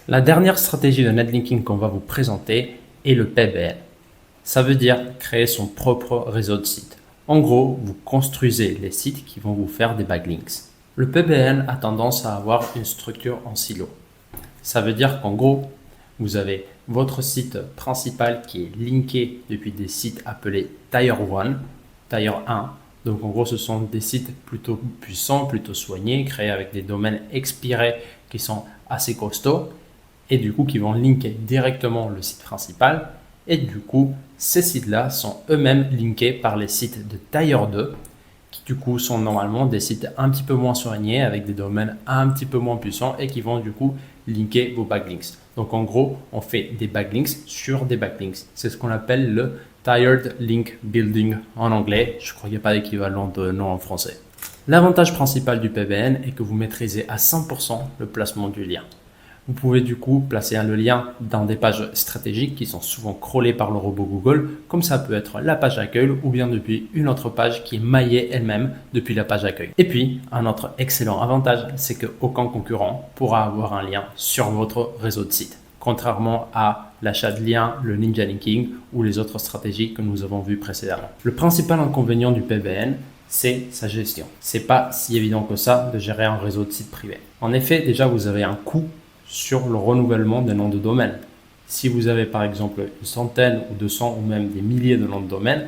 La dernière stratégie de netlinking qu'on va vous présenter est le PBN. Ça veut dire créer son propre réseau de sites. En gros, vous construisez les sites qui vont vous faire des backlinks. Le PBN a tendance à avoir une structure en silo. Ça veut dire qu'en gros, vous avez votre site principal qui est linké depuis des sites appelés Tier 1, Tier 1. Donc en gros, ce sont des sites plutôt puissants, plutôt soignés, créés avec des domaines expirés qui sont assez costauds et du coup qui vont linker directement le site principal. Et du coup, ces sites-là sont eux-mêmes linkés par les sites de Tier 2 qui du coup sont normalement des sites un petit peu moins soignés avec des domaines un petit peu moins puissants et qui vont du coup linker vos backlinks. Donc en gros, on fait des backlinks sur des backlinks. C'est ce qu'on appelle le Tiered Link Building en anglais. Je crois qu'il n'y a pas d'équivalent de nom en français. L'avantage principal du PBN est que vous maîtrisez à 100% le placement du lien. Vous pouvez du coup placer le lien dans des pages stratégiques qui sont souvent crawlées par le robot Google, comme ça peut être la page d'accueil ou bien depuis une autre page qui est maillée elle-même depuis la page d'accueil. Et puis, un autre excellent avantage, c'est qu'aucun concurrent pourra avoir un lien sur votre réseau de sites, contrairement à l'achat de liens, le ninja linking ou les autres stratégies que nous avons vues précédemment. Le principal inconvénient du PBN, c'est sa gestion. C'est pas si évident que ça de gérer un réseau de sites privés. En effet, déjà vous avez un coût sur le renouvellement des noms de domaine. Si vous avez par exemple une centaine ou 200 ou même des milliers de noms de domaine,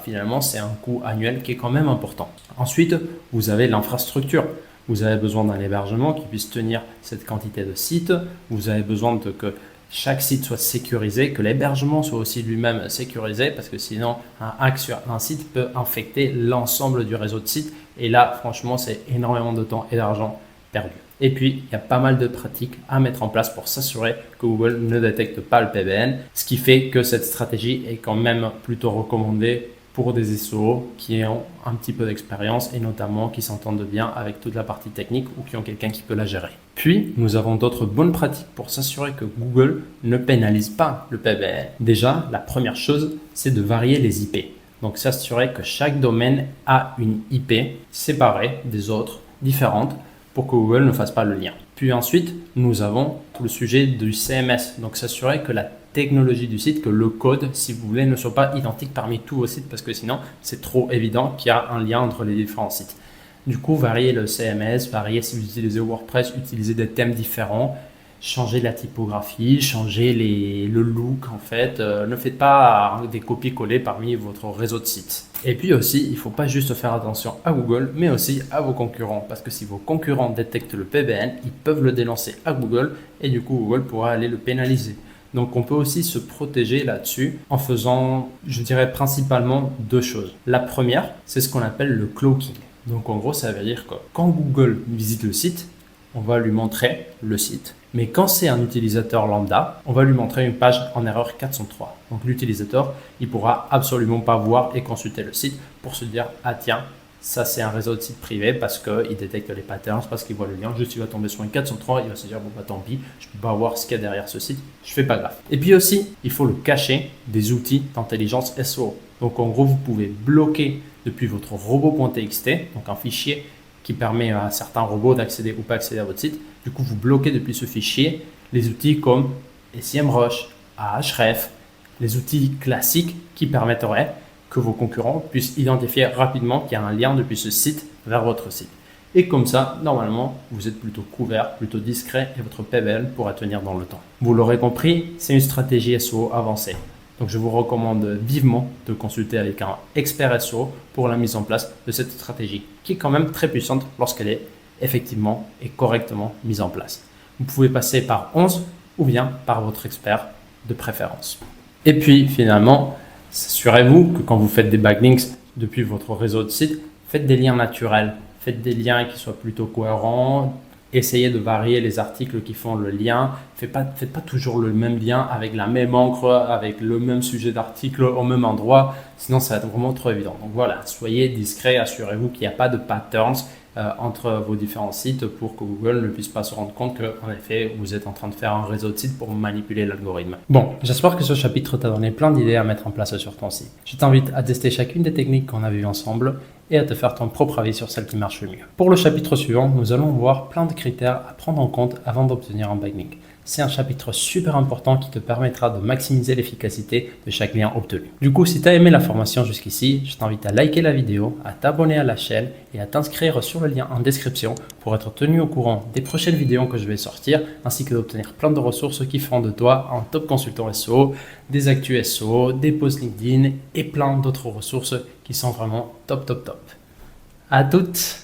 finalement c'est un coût annuel qui est quand même important. Ensuite, vous avez l'infrastructure. Vous avez besoin d'un hébergement qui puisse tenir cette quantité de sites. Vous avez besoin que chaque site soit sécurisé, que l'hébergement soit aussi lui-même sécurisé parce que sinon un hack sur un site peut infecter l'ensemble du réseau de sites et là franchement c'est énormément de temps et d'argent perdu. Et puis, il y a pas mal de pratiques à mettre en place pour s'assurer que Google ne détecte pas le PBN, ce qui fait que cette stratégie est quand même plutôt recommandée pour des SEO qui ont un petit peu d'expérience et notamment qui s'entendent bien avec toute la partie technique ou qui ont quelqu'un qui peut la gérer. Puis, nous avons d'autres bonnes pratiques pour s'assurer que Google ne pénalise pas le PBN. Déjà, la première chose, c'est de varier les IP. Donc, s'assurer que chaque domaine a une IP séparée des autres, différente, pour que Google ne fasse pas le lien. Puis ensuite, nous avons tout le sujet du CMS. Donc, s'assurer que la technologie du site, que le code, si vous voulez, ne soit pas identique parmi tous vos sites parce que sinon, c'est trop évident qu'il y a un lien entre les différents sites. Du coup, varier le CMS, varier si vous utilisez WordPress, utiliser des thèmes différents, changer la typographie, changer le look en fait. Ne faites pas des copier-coller parmi votre réseau de sites. Et puis aussi, il ne faut pas juste faire attention à Google, mais aussi à vos concurrents. Parce que si vos concurrents détectent le PBN, ils peuvent le dénoncer à Google et du coup, Google pourra aller le pénaliser. Donc, on peut aussi se protéger là-dessus en faisant, je dirais, principalement deux choses. La première, c'est ce qu'on appelle le cloaking. Donc, en gros, ça veut dire que quand Google visite le site, on va lui montrer le site. Mais quand c'est un utilisateur lambda, on va lui montrer une page en erreur 403. Donc l'utilisateur, il pourra absolument pas voir et consulter le site pour se dire « Ah tiens, ça c'est un réseau de sites privé parce qu'il détecte les patterns, parce qu'il voit le lien. Juste il va tomber sur une 403, il va se dire « Bon bah tant pis, je peux pas voir ce qu'il y a derrière ce site, je fais pas gaffe. » Et puis aussi, il faut le cacher des outils d'intelligence SEO. Donc en gros, vous pouvez bloquer depuis votre robot.txt, donc un fichier qui permet à certains robots d'accéder ou pas accéder à votre site. Du coup, vous bloquez depuis ce fichier les outils comme SEMrush, Ahref, les outils classiques qui permettraient que vos concurrents puissent identifier rapidement qu'il y a un lien depuis ce site vers votre site. Et comme ça, normalement, vous êtes plutôt couvert, plutôt discret et votre PBN pourra tenir dans le temps. Vous l'aurez compris, c'est une stratégie SEO avancée. Donc, je vous recommande vivement de consulter avec un expert SEO pour la mise en place de cette stratégie qui est quand même très puissante lorsqu'elle est effectivement et correctement mise en place. Vous pouvez passer par 11 ou bien par votre expert de préférence. Et puis, finalement, assurez-vous que quand vous faites des backlinks depuis votre réseau de sites, faites des liens naturels, faites des liens qui soient plutôt cohérents. Essayez de varier les articles qui font le lien. Faites pas toujours le même lien avec la même encre, avec le même sujet d'article au même endroit. Sinon, ça va être vraiment trop évident. Donc voilà, soyez discret. Assurez-vous qu'il n'y a pas de patterns entre vos différents sites pour que Google ne puisse pas se rendre compte qu'en effet, vous êtes en train de faire un réseau de sites pour manipuler l'algorithme. Bon, j'espère que ce chapitre t'a donné plein d'idées à mettre en place sur ton site. Je t'invite à tester chacune des techniques qu'on a vues ensemble et à te faire ton propre avis sur celle qui marche le mieux. Pour le chapitre suivant, nous allons voir plein de critères à prendre en compte avant d'obtenir un backlink. C'est un chapitre super important qui te permettra de maximiser l'efficacité de chaque lien obtenu. Du coup, si tu as aimé la formation jusqu'ici, je t'invite à liker la vidéo, à t'abonner à la chaîne et à t'inscrire sur le lien en description pour être tenu au courant des prochaines vidéos que je vais sortir, ainsi que d'obtenir plein de ressources qui feront de toi un top consultant SEO, des actus SEO, des posts LinkedIn et plein d'autres ressources qui sont vraiment top top top. À toutes!